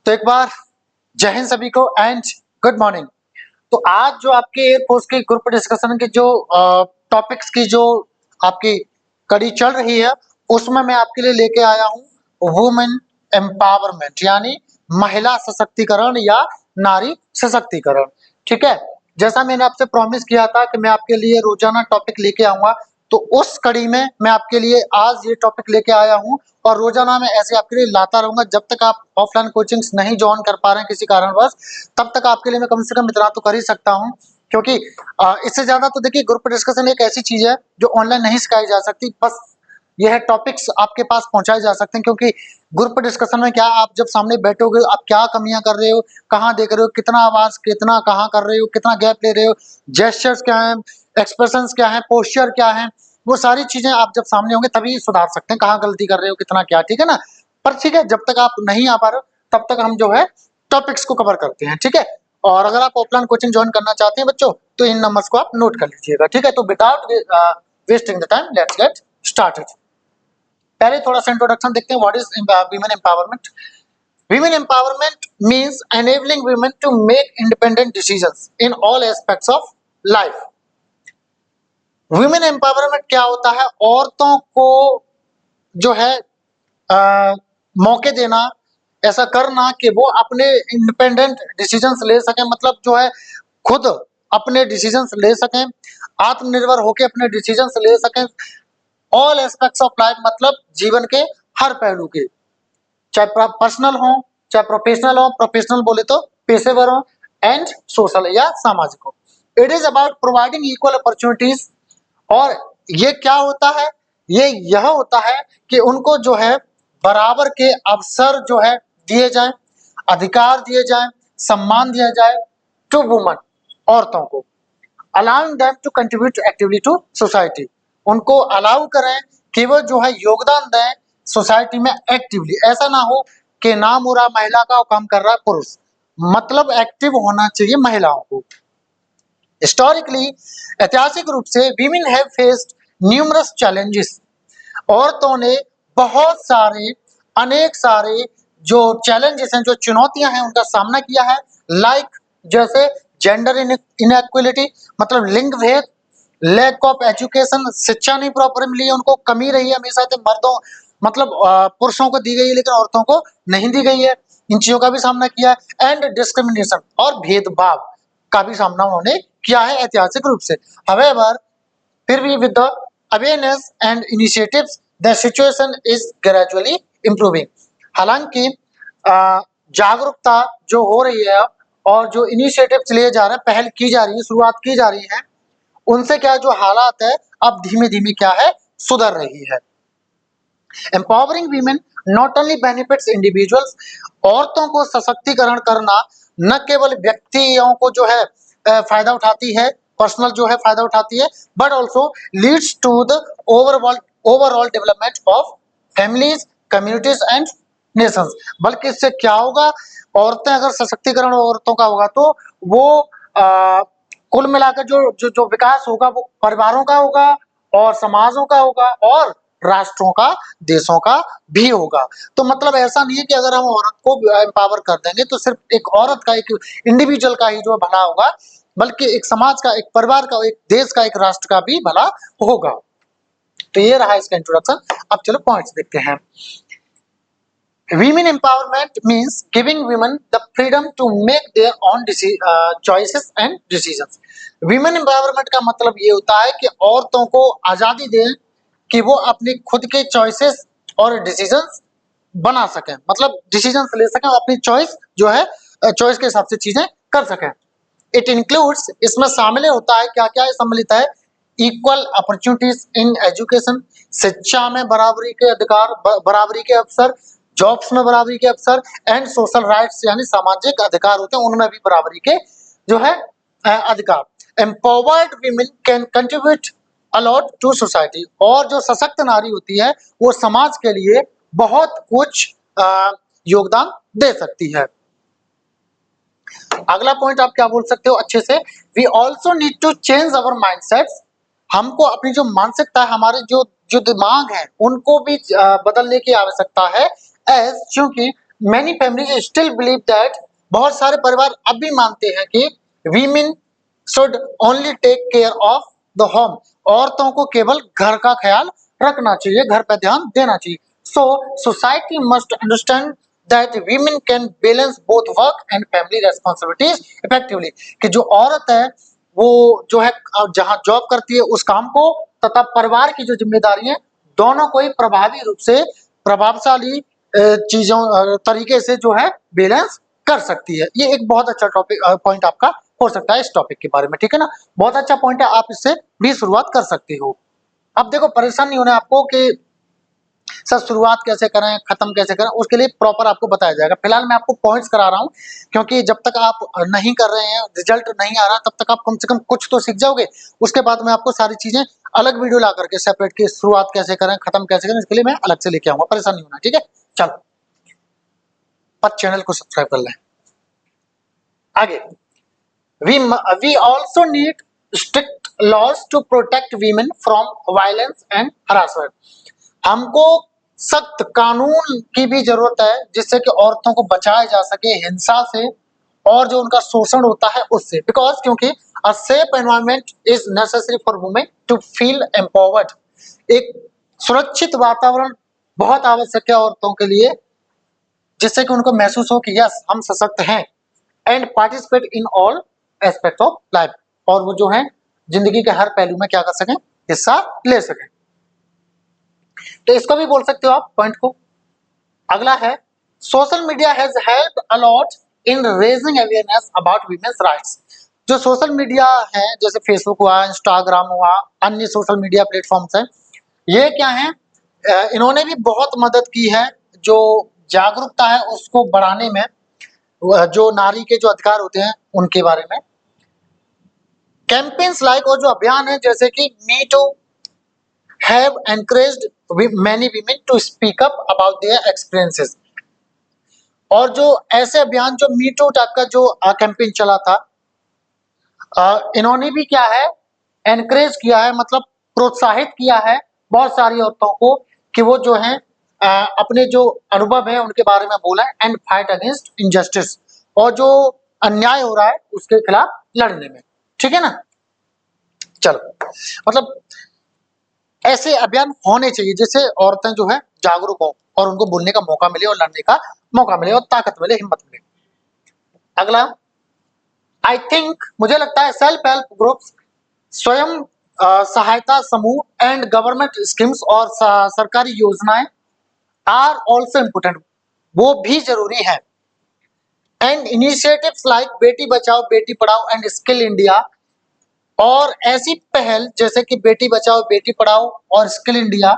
तो एक बार जय हिंद सभी को एंड गुड मॉर्निंग। तो आज जो आपके एयरफोर्स के ग्रुप डिस्कशन के जो टॉपिक्स की जो आपकी कड़ी चल रही है उसमें मैं आपके लिए लेके आया हूँ वुमेन एम्पावरमेंट यानी महिला सशक्तिकरण या नारी सशक्तिकरण। ठीक है, जैसा मैंने आपसे प्रॉमिस किया था कि मैं आपके लिए रोजाना टॉपिक लेके आऊंगा, तो उस कड़ी में मैं आपके लिए आज ये टॉपिक लेके आया हूँ और रोजाना मैं ऐसे आपके लिए लाता रहूंगा जब तक आप ऑफलाइन कोचिंग्स नहीं ज्वाइन कर पा रहे हैं किसी कारणवश, तब तक आपके लिए मैं कम से कम इतना तो कर ही सकता हूँ। क्योंकि इससे ज्यादा तो देखिए ग्रुप डिस्कशन एक ऐसी चीज है जो ऑनलाइन नहीं सिखाई जा सकती, बस यह टॉपिक्स आपके पास पहुंचाए जा सकते हैं। क्योंकि ग्रुप डिस्कशन में क्या आप जब सामने बैठोगे आप क्या कमियां कर रहे हो, कहाँ देख रहे हो, कितना आवाज कितना कहाँ कर रहे हो, कितना गैप ले रहे हो, जेस्चर्स क्या है, एक्सप्रेशंस क्या है, पोस्चर क्या है, वो सारी चीजें आप जब सामने होंगे तभी सुधार सकते हैं कहाँ गलती कर रहे हो कितना क्या। ठीक है ना, पर ठीक है जब तक आप नहीं आ पा रहे हो तब तक हम जो है टॉपिक्स को कवर करते हैं। ठीक है, और अगर आप ऑफलाइन कोचिंग ज्वाइन करना चाहते हैं बच्चों तो इन नंबर्स को आप नोट कर लीजिएगा। ठीक है, तो without wasting the time let's get started. पहले थोड़ा सा इंट्रोडक्शन देखते हैं what is women empowerment. Women empowerment means enabling women to make independent decisions in all aspects of life. Women empowerment क्या होता है? औरतों को जो है मौके देना, ऐसा करना कि वो अपने इंडिपेंडेंट डिसीजंस ले सकें, मतलब जो है खुद अपने डिसीजंस ले सकें, आत्मनिर्भर होकर अपने डिसीजंस ले सकें ऑल एस्पेक्ट्स ऑफ लाइफ, मतलब जीवन के हर पहलू के, चाहे पर्सनल हो चाहे प्रोफेशनल हो, प्रोफेशनल बोले तो पेशेवर हो, एंड सोशल या सामाजिक हो। It is about providing equal opportunities. और ये क्या होता है? ये यह होता है कि उनको जो है बराबर के अवसर जो है दिए जाएं, अधिकार दिए जाएं, सम्मान दिया जाए टू वुमन, औरतों को, allowing them to contribute actively to society. उनको अलाउ करें कि वो जो है योगदान दें सोसाइटी में एक्टिवली। ऐसा ना हो कि नाम हो रहा महिला का और काम कर रहा पुरुष, मतलब एक्टिव होना चाहिए महिलाओं को। हिस्टोरिकली, ऐतिहासिक रूप से women have faced numerous challenges. औरतों ने बहुत सारे अनेक सारे जो चैलेंजेस हैं, जो चुनौतियां हैं, उनका सामना किया है। लाइक जैसे जेंडर इनइक्वालिटी, मतलब लिंग भेद, लैक ऑफ एजुकेशन, शिक्षा नहीं प्रॉपर मिली है उनको, कमी रही है हमेशा से, मर्दों मतलब पुरुषों को दी गई है लेकिन औरतों को नहीं दी गई है, इन चीजों का भी सामना किया है। एंड डिस्क्रिमिनेशन और भेदभाव का भी सामना उन्होंने किया है ऐतिहासिक रूप से। हवेवर, फिर भी with the awareness and initiatives the situation is gradually improving. हालांकि जागरूकता जो हो रही है और जो इनिशिएटिव्स लिए जा रहे हैं, पहल की जा रही है, शुरुआत की जा रही है, उनसे क्या जो हालात है अब धीमे धीमे क्या है सुधर रही है। Empowering women not only benefits individuals. औरतों को सशक्तिकरण करना न केवल व्यक्तियों को जो है फायदा उठाती है, पर्सनल जो है फायदा उठाती है, but also leads to the overall development of families, communities and nations. बल्कि इससे क्या होगा, औरतें अगर सशक्तिकरण औरतों का होगा तो वो कुल मिलाकर जो जो जो विकास होगा वो परिवारों का होगा और समाजों का होगा और राष्ट्रों का, देशों का भी होगा। तो मतलब ऐसा नहीं है कि अगर हम औरत को एम्पावर कर देंगे तो सिर्फ एक औरत का, एक इंडिविजुअल का ही जो भला होगा, बल्कि एक समाज का, एक परिवार का, एक देश का, एक राष्ट्र का भी भला होगा। तो ये रहा इसका इंट्रोडक्शन। अब चलो पॉइंट्स देखते हैं। Women empowerment means giving women the freedom to make their own choices and decisions. Women empowerment का मतलब ये होता है कि औरतों को आजादी दें कि वो अपनी खुद के चॉइसेस और डिसीजंस बना सकें, मतलब डिसीजंस ले सकें, अपनी चॉइस जो है चॉइस के हिसाब से चीजें कर सकें। इट इंक्लूड्स, इसमें शामिल होता है क्या क्या सम्मिलित है, इक्वल अपॉर्चुनिटीज इन एजुकेशन, शिक्षा में बराबरी के अधिकार, बराबरी के अवसर, जॉब्स में बराबरी के अवसर, एंड सोशल राइट्स यानी सामाजिक अधिकार होते हैं उनमें भी बराबरी के जो है अधिकार। Empowered women can contribute a lot to society. और जो सशक्त नारी होती है वो समाज के लिए बहुत कुछ योगदान दे सकती है। अगला पॉइंट आप क्या बोल सकते हो अच्छे से, we also need to change our mindsets. हमको अपनी जो मानसिकता है, हमारे जो जो दिमाग है, उनको भी बदलने की आवश्यकता है। एज क्योंकि many families still believe that, बहुत सारे परिवार अब भी मानते हैं कि women should only take care of the home, औरतों को केवल घर का ख्याल रखना चाहिए, घर पर ध्यान देना चाहिए. So society must understand that women can balance both work and family responsibilities effectively, कि जो औरत है वो जो है जहाँ जॉब करती है उस काम को तथा परिवार की जो जिम्मेदारी है दोनों को ही प्रभावी रूप से प्रभावशाली चीजों तरीके से जो है बैलेंस कर सकती है. ये एक बहुत अच्छा टॉपिक पॉइंट आपका हो सकता है इस टॉपिक के बारे में, ठीक है ना. बहुत अच्छा पॉइंट है, आप इससे भी शुरुआत कर सकते हो. अब देखो परेशान नहीं होना आपको कि सर शुरुआत कैसे करें खत्म कैसे करें, उसके लिए प्रॉपर आपको बताया जाएगा. फिलहाल मैं आपको पॉइंट्स करा रहा हूं क्योंकि जब तक आप नहीं कर रहे हैं, रिजल्ट नहीं आ रहा, तब तक आप कम से कम कुछ तो सीख जाओगे. उसके बाद मैं आपको सारी चीजें अलग वीडियो ला करके सेपरेट की शुरुआत कैसे करें खत्म कैसे करें इसके लिए मैं अलग से लेके आऊंगा. परेशान नहीं होना, ठीक है. चलो पर चैनल को सब्सक्राइब कर लें. आगे we also need strict laws to protect women from violence and harassment. हमको सख्त कानून की भी जरूरत है जिससे कि औरतों को बचाया जा सके हिंसा से और जो उनका शोषण होता है उससे. बिकॉज क्योंकि a safe environment is necessary for women to feel empowered. एक सुरक्षित वातावरण बहुत आवश्यक है औरतों के लिए जिससे कि उनको महसूस हो कि यस हम सशक्त हैं. And participate in all aspect of life, और वो जो है जिंदगी के हर पहलू में क्या कर सकें, हिस्सा ले सकें. तो इसको भी बोल सकते हो आप पॉइंट को. अगला है social media has helped a lot in raising awareness about women's rights. जो सोशल मीडिया है जैसे फेसबुक हुआ, इंस्टाग्राम हुआ, अन्य सोशल मीडिया प्लेटफॉर्म्स हैं, ये क्या है इन्होंने भी बहुत मदद की है जो जागरूकता है उसको बढ़ाने में, जो नारी के जो अधिकार होते हैं उनके बारे में. कैंपेन्स लाइक और जो अभियान है जैसे कि me too have encouraged many women to speak up about their experiences. और जो ऐसे अभियान जो मी टू टाइप का जो कैंपेन चला था इन्होंने भी क्या है एनकरेज किया है, मतलब प्रोत्साहित किया है बहुत सारी औरतों को कि वो जो है अपने जो अनुभव है उनके बारे में बोला एंड फाइट अगेंस्ट इनजस्टिस, और जो अन्याय हो रहा है उसके खिलाफ लड़ने में, ठीक है ना. चलो मतलब ऐसे अभियान होने चाहिए जिससे औरतें जो है जागरूक हो और उनको बोलने का मौका मिले और लड़ने का मौका मिले और ताकत मिले, हिम्मत मिले. अगला आई थिंक मुझे लगता है सेल्फ हेल्प ग्रुप्स, स्वयं सहायता समूह एंड गवर्नमेंट स्कीम्स और सरकारी योजनाएं आर ऑल्सो इम्पोर्टेंट, वो भी जरूरी है. And initiatives like Beti Bachao Beti Padhao and skill India, और ऐसी पहल जैसे कि बेटी बचाओ बेटी पढ़ाओ और skill India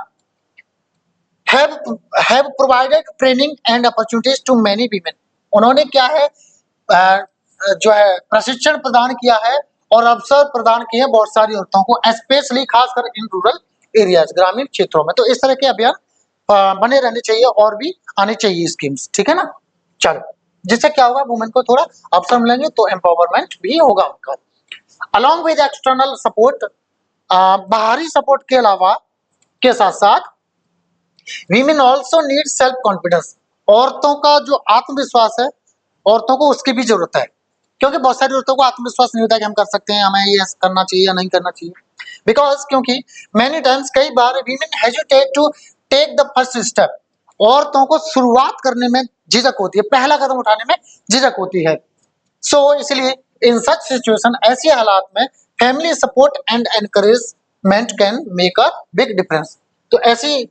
have provided training and opportunities to many women. उन्होंने क्या है जो है प्रशिक्षण प्रदान किया है और अवसर प्रदान किए हैं बहुत सारी औरतों को, स्पेशली खासकर इन रूरल एरियाज, ग्रामीण क्षेत्रों में. तो इस तरह के अभियान बने रहने चाहिए और भी आने चाहिए स्कीम्स, ठीक है ना. चलो जिससे क्या होगा वुमेन को थोड़ा अवसर मिलेंगे तो एम्पावरमेंट भी होगा उनका. अलॉन्ग विद एक्सटर्नल सपोर्ट, बाहरी सपोर्ट के अलावा के साथ साथ women also need self confidence. औरतों का जो आत्मविश्वास है औरतों को उसकी भी जरूरत है क्योंकि बहुत सारी औरतों को आत्मविश्वास नहीं होता कि हम कर सकते हैं, हमें ये करना चाहिए या नहीं करना चाहिए. बिकॉज क्योंकि मेनी टाइम्स कई बार women hesitate to take the first step. औरतों को शुरुआत करने में झिझक होती है, पहला कदम उठाने में झिझक होती है. सो इसलिए इन सच सिचुएशन, ऐसी हालात में family support and encouragement can make a big difference. तो ऐसी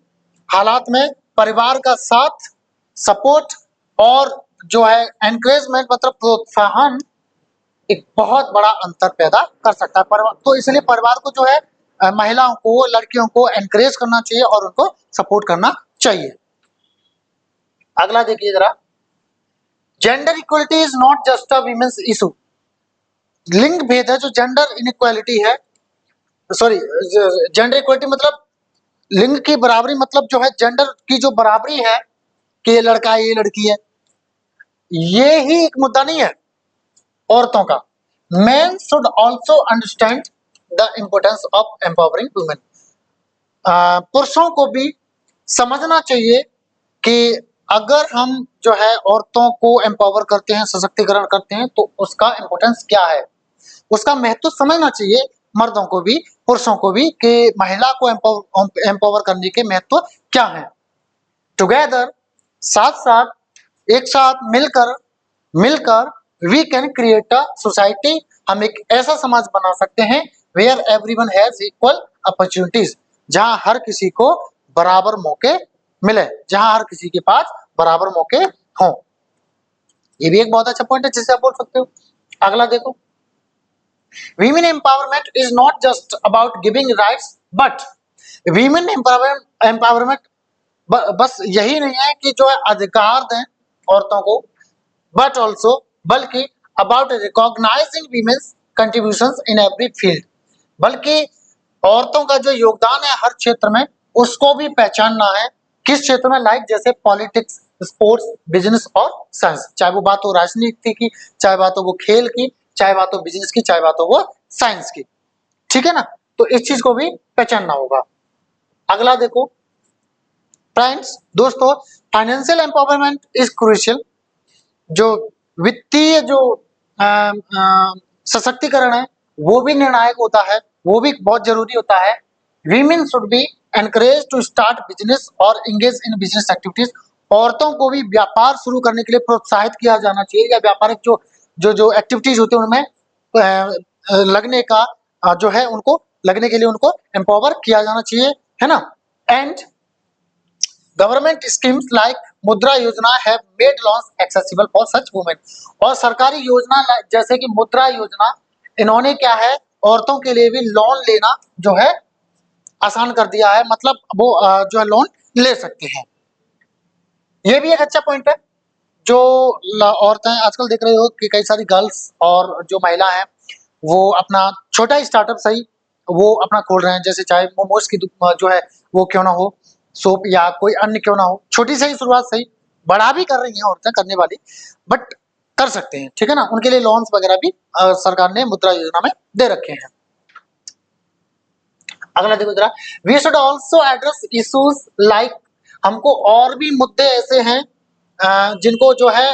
हालात में परिवार का साथ, सपोर्ट और जो है एनकरेजमेंट मतलब प्रोत्साहन एक बहुत बड़ा अंतर पैदा कर सकता है परिवार. तो इसलिए परिवार को जो है महिलाओं को, लड़कियों को एनकरेज करना चाहिए और उनको सपोर्ट करना चाहिए. अगला देखिए जरा, gender equality is not just a women's issue. लिंग भेद है जो जेंडर इनइक्वालिटी है, सॉरी जेंडर इक्वलिटी मतलब लिंग की बराबरी, मतलब जो है जेंडर की जो बराबरी है कि ये लड़का है ये लड़की है, ये ही एक मुद्दा नहीं है औरतों का. Main should also understand the importance of empowering women. पुरुषों को भी समझना चाहिए कि अगर हम जो है औरतों को एम्पावर करते हैं, सशक्तिकरण करते हैं, तो उसका इम्पोर्टेंस क्या है, उसका महत्व समझना चाहिए मर्दों को भी, पुरुषों को भी, कि महिला को एम्पावर करने के महत्व क्या है। टुगेदर, साथ साथ, एक साथ मिलकर मिलकर we can create a society, हम एक ऐसा समाज बना सकते हैं where everyone has equal opportunities, जहां हर किसी को बराबर मौके मिले, जहां हर किसी के पास बराबर मौके हों। ये भी एक बहुत अच्छा पॉइंट है जिसे आप बोल सकते हो। अगला देखो, women empowerment is not just about giving rights, but women empowerment बस यही नहीं है कि जो है अधिकार दें औरतों को, बट ऑल्सो, बल्कि about recognising women's contributions in every field, बल्कि औरतों का जो योगदान है हर क्षेत्र में उसको भी पहचानना है। किस क्षेत्र में, लाइक जैसे पॉलिटिक्स, स्पोर्ट्स, बिजनेस और साइंस, चाहे वो बात हो राजनीति की, चाहे बात हो वो खेल की, चाहे बात हो बिजनेस की, चाहे बात हो वो साइंस की, ठीक है ना। तो इस चीज को भी पहचानना होगा। अगला देखो फ्रेंड्स, दोस्तों, फाइनेंशियल एम्पावरमेंट इज क्रूशियल, जो वित्तीय जो सशक्तिकरण है वो भी निर्णायक होता है, वो भी बहुत जरूरी होता है। Women should be encourage to start business और एंगेज इन बिजनेस एक्टिविटीज, औरतों को भी व्यापार शुरू करने के लिए प्रोत्साहित किया जाना चाहिए, या व्यापारिक जो जो जो एक्टिविटीज होती है उनमें लगने का जो है उनको लगने के लिए उनको एम्पावर किया जाना चाहिए, है ना। And government schemes like Mudra Yojana have made loans accessible for such women, और सरकारी योजना जैसे कि मुद्रा योजना, इन्होंने क्या है औरतों के लिए भी लोन लेना जो है आसान कर दिया है, मतलब वो जो है लोन ले सकते हैं। ये भी एक अच्छा पॉइंट है। जो औरतें आजकल देख रहे हो कि कई सारी गर्ल्स और जो महिला हैं वो अपना छोटा ही स्टार्टअप सही वो अपना खोल रहे हैं, जैसे चाहे मोमोज की जो है वो क्यों ना हो, सोप या कोई अन्य क्यों ना हो, छोटी सही शुरुआत सही, बड़ा भी कर रही हैं औरतें करने वाली, बट कर सकते हैं, ठीक है ना। उनके लिए लोन्स वगैरह भी सरकार ने मुद्रा योजना में दे रखे हैं। अगला देखो जरा, we should also address issues like, हमको और भी मुद्दे ऐसे हैं जिनको जो है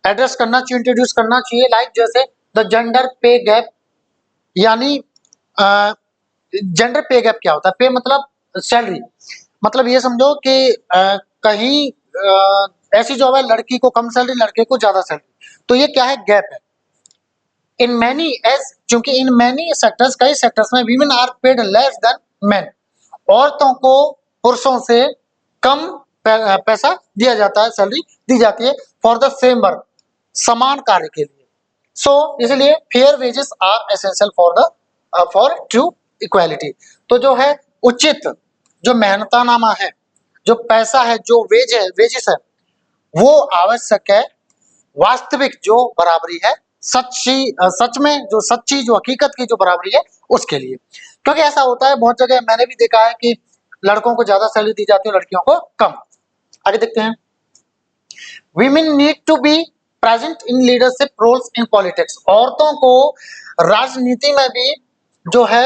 एड्रेस करना चाहिए, इंट्रोड्यूस करना चाहिए, लाइक जैसे द जेंडर पे गैप, यानी जेंडर पे गैप क्या होता है, पे मतलब सैलरी, मतलब ये समझो कि कहीं ऐसी जॉब है लड़की को कम सैलरी लड़के को ज्यादा सैलरी, तो ये क्या है, गैप है। इन मैनी एज, क्योंकि इन मैनी सेक्टर्स, कई सेक्टर्स में women are paid less than men, औरतों को पुरुषों से कम पैसा दिया जाता है, सैलरी दी जाती है फॉर द सेम वर्क, समान कार्य के लिए। सो इसलिए fair wages are essential for true equality, तो जो है उचित जो मेहनतानामा है, जो पैसा है, जो वेजेस है, वो आवश्यक है वास्तविक जो बराबरी है, सच में जो सच्ची जो हकीकत की जो बराबरी है उसके लिए। क्योंकि ऐसा होता है बहुत जगह मैंने भी देखा है कि लड़कों को ज्यादा सैलरी दी जाती है, लड़कियों को कम। आगे देखते हैं, women need to be present in leadership roles in politics, औरतों को राजनीति में भी जो है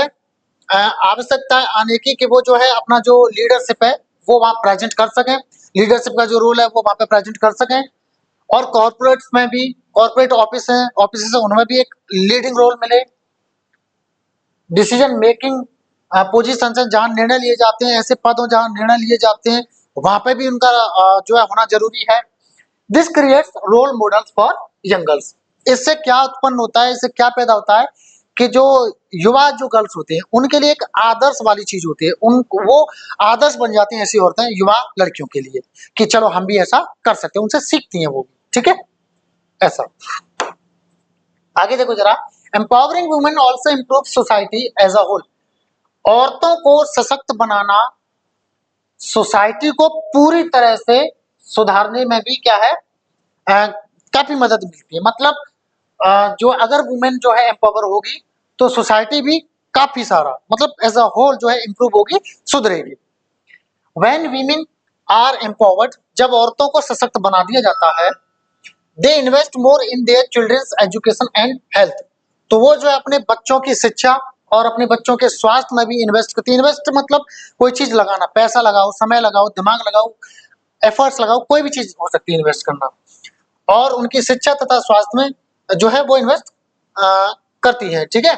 आवश्यकता आने की कि वो जो है अपना जो लीडरशिप है वो वहां प्रेजेंट कर सकें, लीडरशिप का जो रोल है वो वहां पे प्रेजेंट कर सकें। और कॉर्पोरेट्स में भी, कॉर्पोरेट ऑफिस है, ऑफिस है, उनमें भी एक लीडिंग रोल मिले, डिसीजन मेकिंग पोजीशन से जहां निर्णय लिए जाते हैं, ऐसे पद हो जहां निर्णय लिए जाते हैं, वहां पे भी उनका जो है होना जरूरी है। This creates role models for young girls, इससे क्या उत्पन्न होता है, इससे क्या पैदा होता है कि जो युवा जो गर्ल्स होते हैं उनके लिए एक आदर्श वाली चीज होती है, उन वो आदर्श बन जाती हैं ऐसी औरतें युवा लड़कियों के लिए कि चलो हम भी ऐसा कर सकते हैं, उनसे सीखती हैं वो भी, ठीक है ऐसा। आगे देखो जरा, empowering women also improve society as a whole, औरतों को सशक्त बनाना सोसाइटी को पूरी तरह से सुधारने में भी क्या है काफी मदद मिलती है। मतलब जो अगर वुमेन जो है एम्पावर होगी तो सोसाइटी भी काफी सारा मतलब एज अ होल जो है इम्प्रूव होगी, सुधरेगी। व्हेन वीमेन आर एम्पावर्ड, जब औरतों को सशक्त बना दिया जाता है, they invest more in their children's education and health, तो वो जो है अपने बच्चों की शिक्षा और अपने बच्चों के स्वास्थ्य में भी इन्वेस्ट करती है। इन्वेस्ट मतलब कोई चीज लगाना, पैसा लगाओ, समय लगाओ, दिमाग लगाओ, एफर्ट्स लगाओ, कोई भी चीज हो सकती है इन्वेस्ट करना, और उनकी शिक्षा तथा स्वास्थ्य में जो है वो इन्वेस्ट करती है, ठीक है,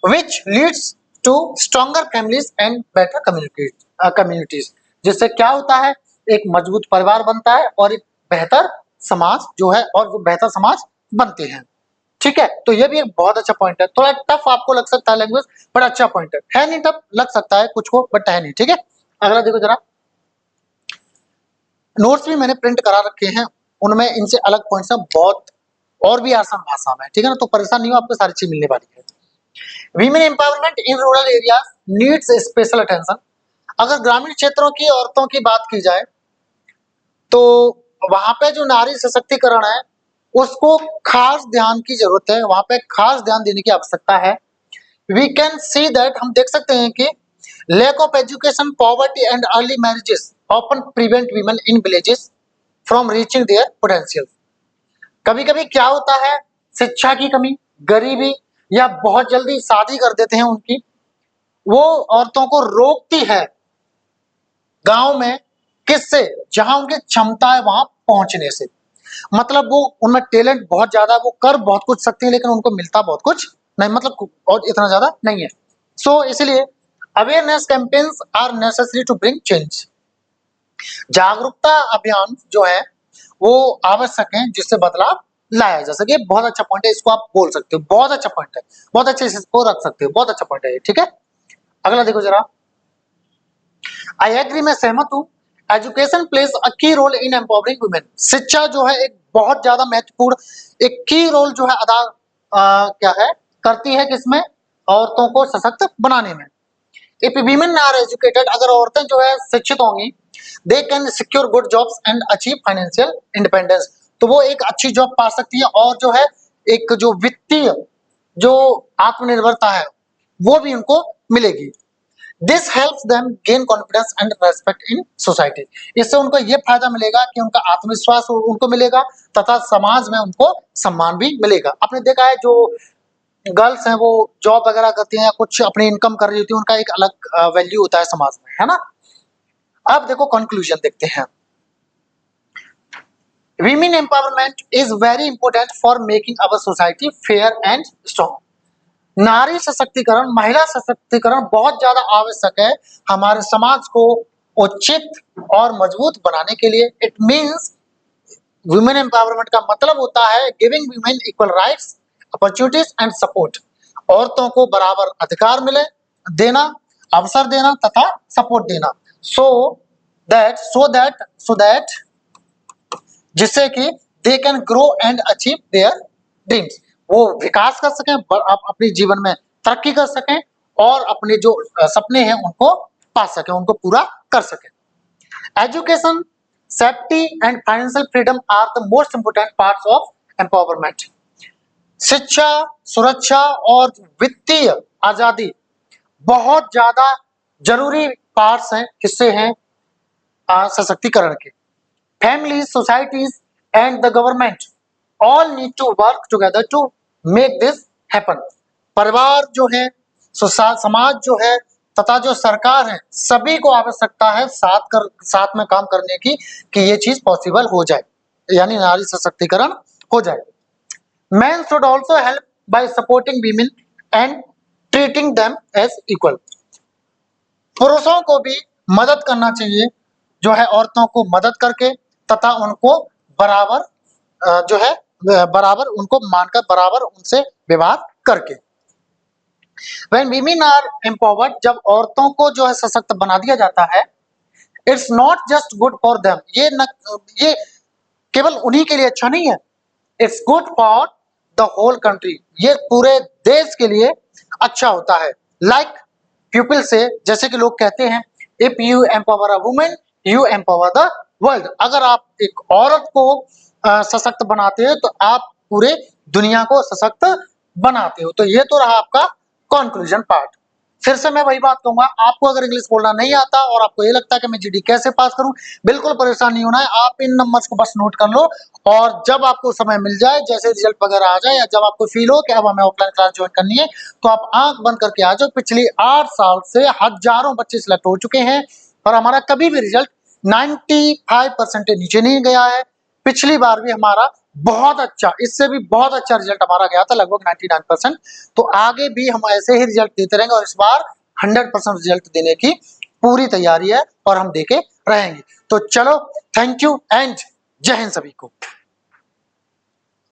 which leads to stronger families and better communities, जिससे क्या होता है, एक मजबूत परिवार बनता है और एक बेहतर समाज जो है, और वो बेहतर समाज बनते हैं, ठीक है। तो ये भी एक बहुत अच्छा पॉइंट है, थोड़ा टफ आपको लग सकता है लैंग्वेज, बट अच्छा पॉइंट है नहीं टफ, लग सकता है कुछ को बट है नहीं, ठीक है। अगला देखो जरा, नोट्स भी मैंने प्रिंट करा रखे हैं, उनमें इनसे अलग पॉइंट्स हैं बहुत, और भी आसान भाषा में, ठीक है ना, तो परेशान नहीं हो, आपको सारी चीज मिलने वाली है। Women empowerment in rural areas needs special attention. अगर ग्रामीण क्षेत्रों की औरतों की बात की जाए तो वहां पे जो नारी सशक्तिकरण है उसको खास ध्यान की जरूरत है, वहां पे खास ध्यान देने की आवश्यकता है। वी कैन सी दैट, हम देख सकते हैं कि lack of education, poverty and early marriages often prevent women in villages from reaching their potential. कभी कभी क्या होता है, शिक्षा की कमी, गरीबी, या बहुत जल्दी शादी कर देते हैं उनकी, वो औरतों को रोकती है गांव में, किससे, जहां उनकी क्षमता है वहां पहुंचने से। मतलब वो उनमें टैलेंट बहुत ज्यादा है, वो कर बहुत कुछ सकती है, लेकिन उनको मिलता बहुत कुछ नहीं, मतलब और इतना ज्यादा नहीं है। सो इसलिए awareness campaigns are necessary to bring change. जागरूकता अभियान जो है वो आवश्यक है जिससे बदलाव लाया जा सके। बहुत अच्छा पॉइंट है, इसको आप बोल सकते हो, बहुत अच्छा पॉइंट है, बहुत अच्छे से इसको रख सकते हो, बहुत अच्छा पॉइंट है, ठीक है। अगला देखो जरा, आई एग्री, मैं सहमत हूं, एजुकेशन प्लेज अ की रोल इन एम्पावरिंग वुमेन। शिक्षा जो है एक बहुत ज्यादा महत्वपूर्ण, एक की रोल जो है अदा क्या है, करती है किसमें, औरतों को सशक्त बनाने में। इफ वीमेन आर एजुकेटेड, अगर औरतें जो है शिक्षित होंगी, they can secure good jobs and achieve financial independence, तो वो एक अच्छी जॉब पा सकती है, और जो है एक जो वित्तीय जो आत्मनिर्भरता है वो भी उनको मिलेगी। This helps them gain confidence and respect in society. इससे उनको ये फायदा मिलेगा कि उनका आत्मविश्वास उनको मिलेगा, तथा समाज में उनको सम्मान भी मिलेगा। आपने देखा है जो गर्ल्स हैं वो जॉब वगैरह करती हैं या कुछ अपनी इनकम कर रही होती है, उनका एक अलग वैल्यू होता है समाज में, है ना। अब देखो कंक्लूजन देखते हैं। Women empowerment is very important for making our society fair and strong. नारी सशक्तिकरण, महिला सशक्तिकरण बहुत ज्यादा आवश्यक है हमारे समाज को उचित और मजबूत बनाने के लिए। इट मीन्स वुमेन एम्पावरमेंट का मतलब होता है giving women equal rights, opportunities and support. औरतों को बराबर अधिकार मिले, देना, अवसर देना तथा सपोर्ट देना, सो दैट जिससे कि they can grow and achieve their dreams. वो विकास कर सकें, अपने जीवन में तरक्की कर सकें, और अपने जो सपने हैं उनको पा सकें, उनको पूरा कर सकें। Education, safety and financial freedom are the most important parts of empowerment. शिक्षा, सुरक्षा और वित्तीय आजादी बहुत ज्यादा जरूरी पार्ट्स हैं, हिस्से हैं सशक्तिकरण के। Families, societies, and the government all need to work together to make this happen. परिवार जो है, समाज जो है, तथा जो सरकार है, सभी को आवश्यकता है साथ में काम करने की कि ये चीज पॉसिबल हो जाए, यानी नारी सशक्तिकरण हो जाए। Men should also help by supporting women and treating them as equal. पुरुषों को भी मदद करना चाहिए, जो है औरतों को मदद करके, तथा उनको बराबर जो है बराबर उनको मानकर, बराबर उनसे व्यवहार करके। When women are empowered, जब औरतों को जो है सशक्त बना दिया जाता है, it's not just good for them, ये केवल उन्हीं के लिए अच्छा नहीं है, it's good for the whole country, ये पूरे देश के लिए अच्छा होता है। लाइक पीपल से, जैसे कि लोग कहते हैं, if you empower a women you empower the world. अगर आप एक औरत को सशक्त बनाते हो तो आप पूरे दुनिया को सशक्त बनाते हो। तो ये तो रहा आपका कंक्लूजन पार्ट। फिर से मैं वही बात कहूंगा, आपको अगर इंग्लिश बोलना नहीं आता और आपको ये लगता है कि मैं जीडी कैसे पास करूं, बिल्कुल परेशान नहीं होना है, आप इन नंबर्स को बस नोट कर लो, और जब आपको समय मिल जाए, जैसे रिजल्ट वगैरह आ जाए, या जब आपको फील हो कि अब हमें ऑफलाइन क्लास ज्वाइन करनी है, तो आप आंख बंद करके आ जाओ। पिछले 8 साल से हजारों बच्चे सिलेक्ट हो चुके हैं और हमारा कभी भी रिजल्ट 95% नीचे नहीं गया है। पिछली बार भी हमारा बहुत अच्छा, इससे भी बहुत अच्छा रिजल्ट हमारा गया था, लगभग 99%। तो आगे भी हम ऐसे ही रिजल्ट देते रहेंगे और इस बार 100% रिजल्ट देने की पूरी तैयारी है और हम देके रहेंगे। तो चलो, थैंक यू एंड जय हिंद सभी को।